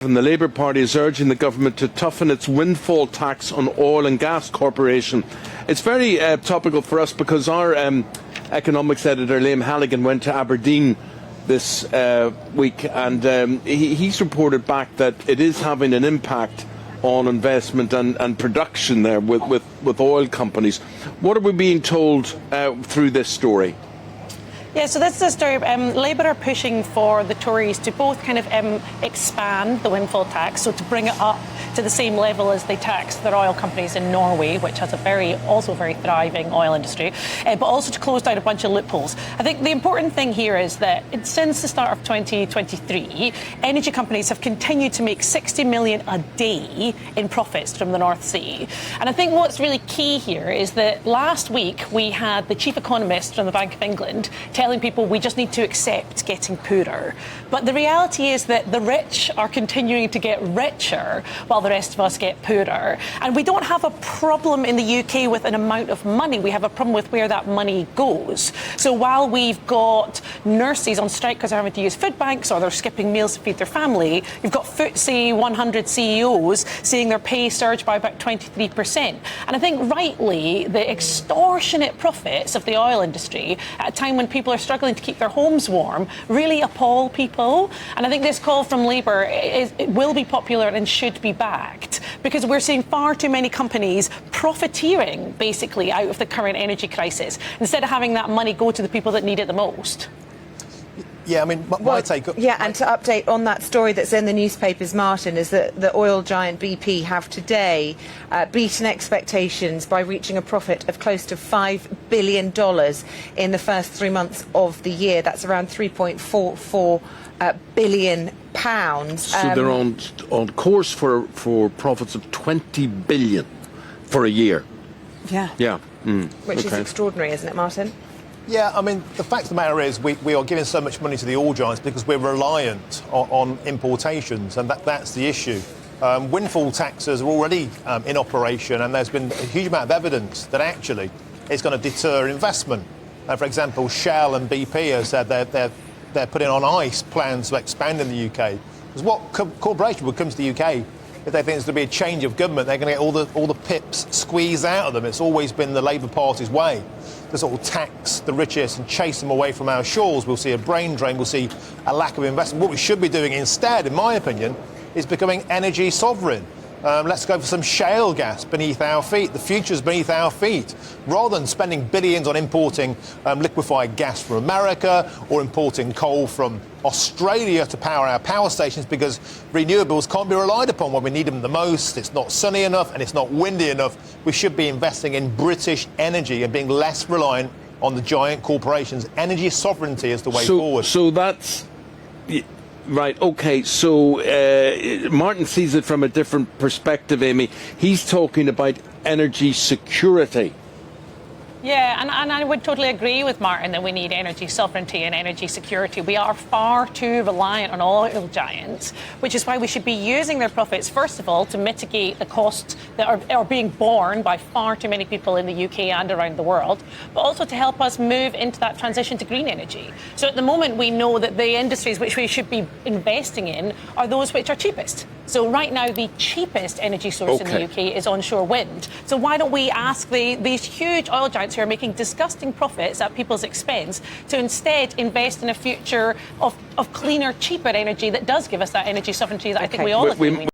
And the Labour Party is urging the government to toughen its windfall tax on oil and gas corporation. It's very topical for us because our economics editor, Liam Halligan, went to Aberdeen this week, and he's reported back that it is having an impact on investment and production there with oil companies. What are we being told through this story? Yeah, so that's the story. Labour are pushing for the Tories to both kind of expand the windfall tax, so to bring it up to the same level as they tax their oil companies in Norway, which has a also very thriving oil industry, but also to close down a bunch of loopholes. I think the important thing here is that since the start of 2023, energy companies have continued to make 60 million a day in profits from the North Sea. And I think what's really key here is that last week we had the chief economist from the Bank of England telling people we just need to accept getting poorer. But the reality is that the rich are continuing to get richer while the rest of us get poorer. And we don't have a problem in the UK with an amount of money. We have a problem with where that money goes. So while we've got nurses on strike because they're having to use food banks or they're skipping meals to feed their family, you've got FTSE 100 CEOs seeing their pay surge by about 23%. And I think rightly, the extortionate profits of the oil industry at a time when people are struggling to keep their homes warm really appall people. And I think this call from Labour it will be popular and should be backed, because we're seeing far too many companies profiteering basically out of the current energy crisis instead of having that money go to the people that need it the most. Yeah, I mean, my take... Yeah, and to update on that story that's in the newspapers, Martin, is that the oil giant BP have today beaten expectations by reaching a profit of close to $5 billion in the first 3 months of the year. That's around £3.44 billion. So they're on course for profits of 20 billion for a year. Yeah. Yeah. Which is extraordinary, isn't it, Martin? Yeah, I mean, the fact of the matter is we are giving so much money to the oil giants because we're reliant on importations, and that's the issue. Windfall taxes are already in operation, and there's been a huge amount of evidence that actually it's going to deter investment. For example, Shell and BP have said they're putting on ice plans to expand in the UK. Because what corporation would come to the UK if they think there's going to be a change of government? They're going to get all the pips squeezed out of them. It's always been the Labour Party's way to sort of tax the richest and chase them away from our shores. We'll see a brain drain. We'll see a lack of investment. What we should be doing instead, in my opinion, is becoming energy sovereign. Let's go for some shale gas beneath our feet. The future's beneath our feet. Rather than spending billions on importing liquefied gas from America or importing coal from Australia to power our power stations, because renewables can't be relied upon when we need them the most. It's not sunny enough and it's not windy enough. We should be investing in British energy and being less reliant on the giant corporations. Energy sovereignty is the way forward. So that's... Right, OK, so Martin sees it from a different perspective, Amy. He's talking about energy security. Yeah, and I would totally agree with Martin that we need energy sovereignty and energy security. We are far too reliant on oil giants, which is why we should be using their profits, first of all, to mitigate the costs that are being borne by far too many people in the UK and around the world, but also to help us move into that transition to green energy. So at the moment, we know that the industries which we should be investing in are those which are cheapest. So right now, the cheapest energy source in the UK is onshore wind. So why don't we ask these huge oil giants who are making disgusting profits at people's expense to instead invest in a future of cleaner, cheaper energy that does give us that energy sovereignty that I think we all agree we need.